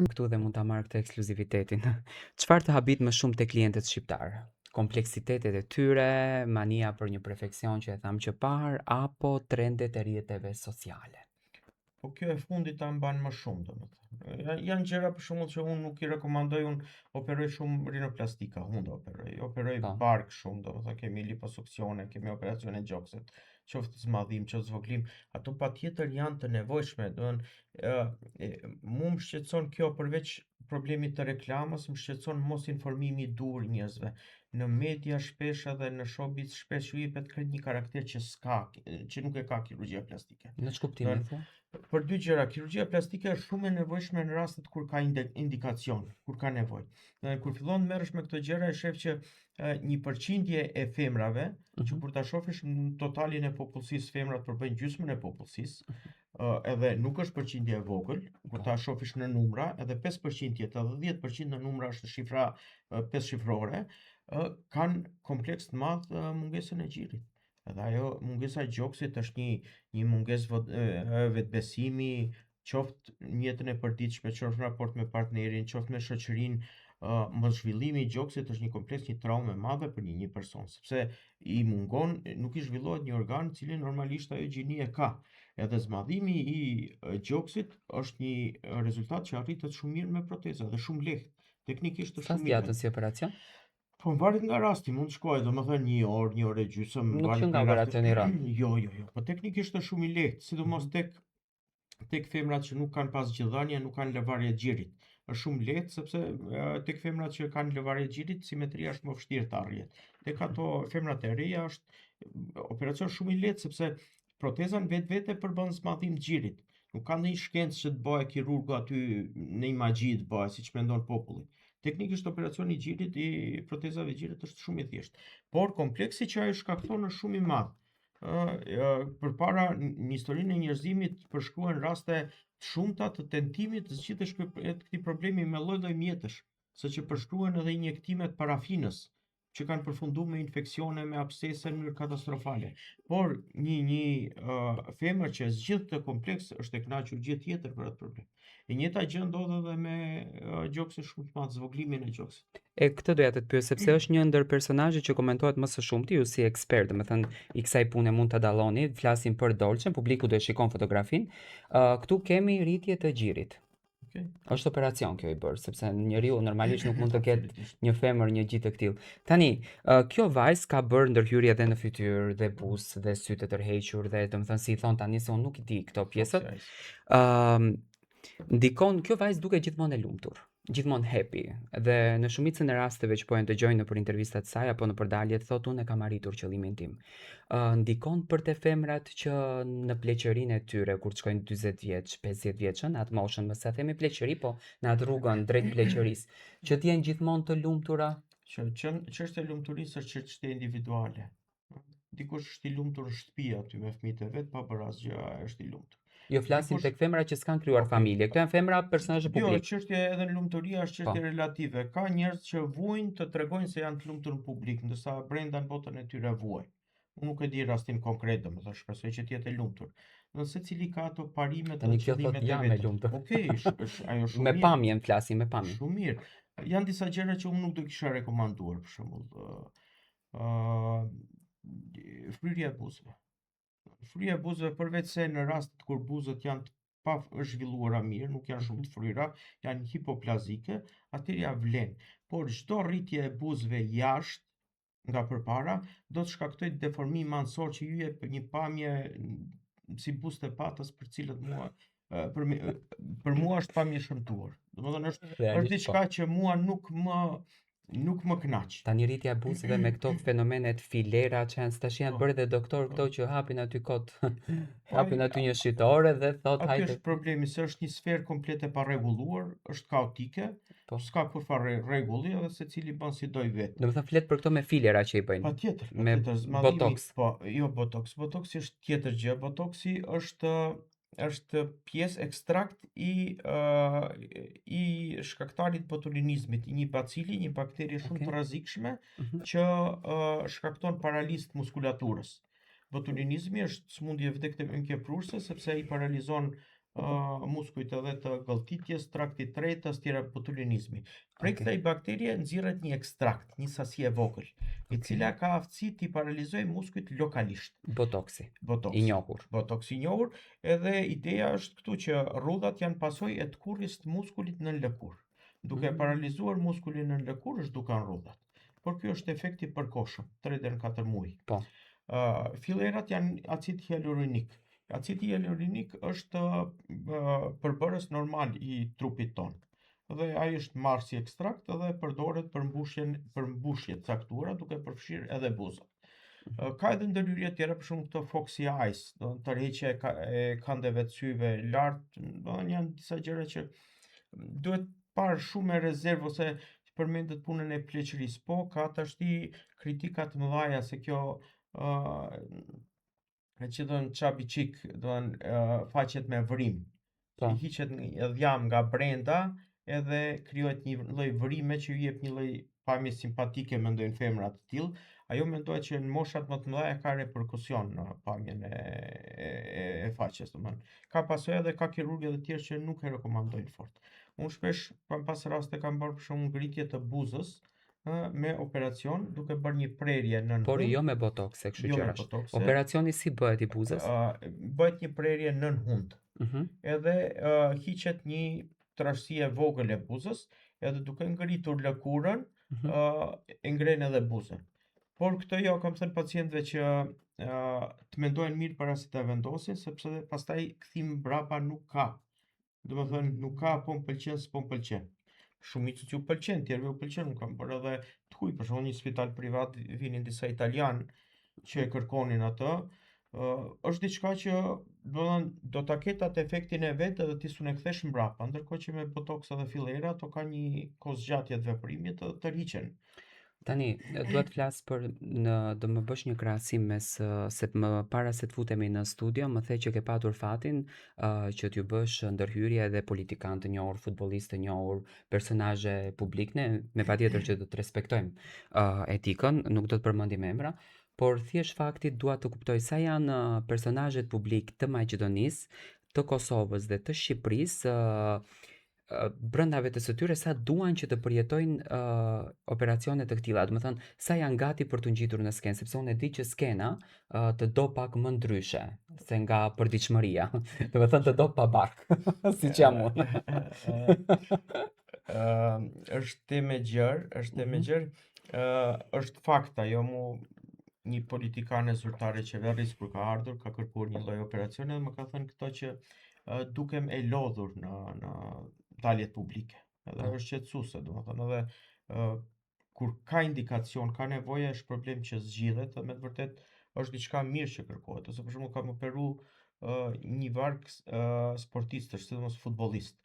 Këtu dhe mund ta marr këtë ekskluzivitetin. Çfarë të habit më shumë te klientët shqiptar? Kompleksitetet e tyre, mania për një perfeksion që e tham që parë, apo trendet e rrjeteve sociale? Po kjo e fundit ta mban më shumë, domethënë. Janë gjëra për shembull që unë nuk i rekomandoj, unë operoj shumë rinoplastika, unë do operoj Po. bark shumë, domethënë kemi liposuksione, kemi operacione gjoksit, qoftë zmadhim, qoftë zvoglim, ato patjetër janë të nevojshme, mu më shqetëson kjo përveç problemit të reklamës, më shqetëson mos informimi i dur njerëzve. Në media shpesh edhe në showbiz shpesh u jepet një karakter që nuk e ka kirurgjia plastike. Në ç'kuptimi thua? Për dy gjëra, kirurgjia plastike është shumë e nevojshme në rastet kur ka indikacion, kur ka nevojë. Kur fillon të merresh me këto gjëra, e shef që një përqindje e femrave, që kur ta shohësh në totalin e popullsisë, femrat përbëjnë gjysmën e popullsisë, edhe nuk është përqindje e vogël, kur ta shohësh në numra, edhe 5% jetë, edhe 10% në numra është shifra 5 shifrore, kanë kompleks të madh mungesën e gjirit. Edhe ajo mungesa e gjoksit është një mungesë vetbesimi, qoftë në jetën e përditshme, qoftë në raport me partnerin, qoftë me shoqërinë, mos zhvillimi i gjoksit është një kompleks, një traumë e madhe për një person, sepse i mungon, nuk i zhvillohet një organ i cili normalisht ajo gjini e ka. Edhe zmadhimi i gjoksit është një rezultat që arritet shumë mirë me proteza dhe shumë lehtë. Teknikisht është Sa shumë mirë. zgjatën si operacion? Po varet nga rasti, mund të shkojë, domethënë 1 orë e gjysmë, Nuk varet që nga nga rasti. operacioni i rënd. Jo. Po teknikisht është shumë i lehtë, sidomos tek femrat që nuk kanë pas gjithëdhënie, nuk kanë lëvarje të gjirit. Është shumë lehtë sepse tek femrat që kanë lëvarje të gjirit, simetria është më vështirë të arrihet. Tek ato femrat e reja është operacion shumë i lehtë sepse proteza në vetvete përbën zmadhim të gjirit. Nuk ka ndonjë shkencë që të bëhe kirurgu aty në imagji të bëhe, siç mendon populli. Teknikisht operacioni i gjirit, i protezave të gjirit është shumë i thjeshtë, por kompleksi që ajo shkakton është shumë i madh. Përpara në historinë e njerëzimit përshkruhen raste të shumta të tentimit të zgjidhesh këtij problemi me lloj-lloj mjetësh, saqë përshkruhen edhe injektimet parafinës që kanë përfunduar me infeksione, me abscese në mënyrë katastrofale. Por një femër që zgjidh këtë kompleks është e kënaqur gjithë tjetër për atë problem. E njëjta gjë ndodh edhe me gjoksin shumë të madh, zvoglimin e gjoksit. E këtë doja të pyes sepse është një ndër personazhet që komentohet më së shumti, ju si ekspert, domethënë i kësaj pune mund ta dalloni, flasim për Dolçen, publiku do e shikon fotografin. Këtu kemi rritje të gjirit. Okay. Është operacion kjo i bërë, sepse njeriu normalisht nuk mund të ketë një femër një gjë të këtillë. Tani, kjo vajzë ka bërë ndërhyrje edhe në fytyrë dhe buzë dhe sy të tërhequr dhe domethënë si i thon tani se unë nuk i di këto pjesët. Ndikon kjo vajzë duke gjithmonë e lumtur, gjithmonë happy, dhe në shumicën e rasteve që po e dëgjoj nëpër intervistat e saj apo nëpër daljet thotë unë e kam arritur qëllimin tim. Ndikon për te femrat që në pleqërinë e tyre kur të shkojnë 40 vjeç, 50 vjeç, në atë moshën, mos sa themi pleqëri, po në atë rrugën drejt pleqërisë, që të jenë gjithmonë të lumtura. Çështja e lumturisë është çështje individuale. Dikush është i lumtur në shtëpi aty me fëmijët e vet pa bërë asgjë, është i lumtur. Jo, flasim tek femra që s'kan krijuar familje. Këto janë femra personazhe publik. Jo, çështja edhe në lumturia është çështje relative. Ka njerëz që vujnë të tregojnë se janë të lumtur në publik, ndërsa brenda në botën e tyre vuajnë. Unë nuk e di rastin konkret, domethënë shpresoj që të jetë e lumtur. Në secili ka ato parimet dhe qëllimet e vet. Okej, ajo shumë me pamjen flasim, me pamjen. Shumë mirë. Janë disa gjëra që unë nuk do kisha rekomanduar, për shembull, fryrja e buzëve. Fryja e buzëve, përveç se në rastet kur buzët janë pa zhvilluara mirë, nuk janë shumë të fryra, janë hipoplazike, atëherë ja vlen. Por çdo rritje e buzëve jashtë nga përpara do të shkaktojë deformim mansor që ju jep një pamje si buzë të patës, për cilët mua për mua është pamje shëmtuar. Domethënë është diçka që mua nuk më kënaq. Tani rritja e buzëve me këto fenomenet filera që janë tash janë bërë dhe doktor këto që hapin aty kot. Hapin aty një shitore dhe thotë hajde. Aty është problemi, se është një sferë komplet e parregulluar, është kaotike, s'ka kurfar rregulli edhe secili bën si doj vetë. Domethënë flet për këto me filera që i bëjnë. Patjetër, me botox. Po, jo botox. Botoxi është tjetër gjë. Botoxi është pjesë ekstrakt i shkaktarit botulinizmit, një bacili, një bakteri shumë të rrezikshme që shkakton paralizë të muskulaturës. Botulinizmi është sëmundje vdekëmëngjeprurse sepse i paralizon muskujt edhe të gëlltitjes, traktit tretës, tjera botulinizmi. Prej Okej. kësaj bakterie nxirret një ekstrakt, një sasi e vogël, i cila ka aftësi t'i paralizoj muskujt lokalisht. Botoksi, i Botoksi. njohur. Botoks i njohur, edhe ideja është këtu që rrudhat janë pasojë e të kurris të muskulit nën lëkurë. Duke paralizuar muskulin nën lëkurë është dukan rrudhat. Por ky është efekti përkohshëm, 3 deri në 4 muaj. Po. Fillerat janë acid hyalurinik. Acidi hyalurinik është përbërës normal i trupit tonë. Dhe ai është marrë si ekstrakt edhe përdoret për mbushje të caktuara, duke përfshirë edhe buzët. Ka edhe ndërhyrje tjera, për shembull këto Foxy Eyes, do të tërheqja e kandeve të syve lart, do të janë disa gjëra që duhet parë shumë me rezervë ose përmendet punën e pleqërisë. Po ka tashti kritika të mëdha se kjo që do në chubby chick, do në faqet me vërim, Po. që hiqet dhjam nga brenda edhe krijohet një lloj vërime që ju jep një lloj pamje simpatike, mendojnë femrat të tillë. Ajo mendohet që në moshat më të mëdha ka reperkusion në pamjen e faqes, domethënë. Ka pasojë edhe ka kirurgë të tjerë që nuk e rekomandojnë fort. Unë shpesh pas raste kam bërë për shembull ngritje të buzës me operacion, duke bërë një prerje nën Por hund. jo me botokse, kështu Jo me gjërash. botokse. Operacioni si bëhet i buzës? Bëhet një prerje nën hund. Edhe hiqet një trashësi e vogël e buzës, edhe duke ngritur lëkurën, e ngren edhe buzën. Por këtë jo, kam thënë pacientëve që të mendojnë mirë para se ta vendosin, sepse pastaj kthim mbrapa nuk ka. Domethënë nuk ka po m'pëlqen, s'po m'pëlqen. Shumicës ju pëlqen, tjerëve u pëlqen, unë kam bërë edhe të huj, për shembull një spital privat vinin disa italianë që e kërkonin atë. Është diçka që do ta ketë atë efektin e vet edhe ti s'u ne kthesh mbrapa, ndërkohë që me botoks edhe fillera ato ka një kohë zgjatje të veprimit edhe të rriqen. Tani, dua të flas do më bësh një krahasim mes se më para se të futemi në studio, më the që ke patur fatin që t'ju bësh ndërhyrje edhe politikan të njohur, futbollistë të njohur, personazhe publik, ne me patjetër që do të respektojmë etikën, nuk do të përmendim emra, por thjesht fakti dua të kuptoj sa janë personazhet publik të Maqedonisë, të Kosovës dhe të Shqipërisë brenda vetes së tyre sa duan që të përjetojnë operacione të këtilla, do të thënë sa janë gati për të ngjitur në skenë, sepse unë e di që skena të do pak më ndryshe se nga përditshmëria. Do të thënë të do pa bark, siç jam unë. Është temë gjerë, është fakt ajo një politikane zyrtare qeveris kur ka ardhur, ka kërkuar një lloj operacione dhe më ka thënë këto që dukem e lodhur në daljet publike. Edhe është qetësuese, domethënë edhe kur ka indikacion, ka nevojë, është problem që zgjidhet dhe me të vërtet është diçka mirë që kërkohet. Ose për shembull kam operu një varg sportistësh, sidomos futbollistë.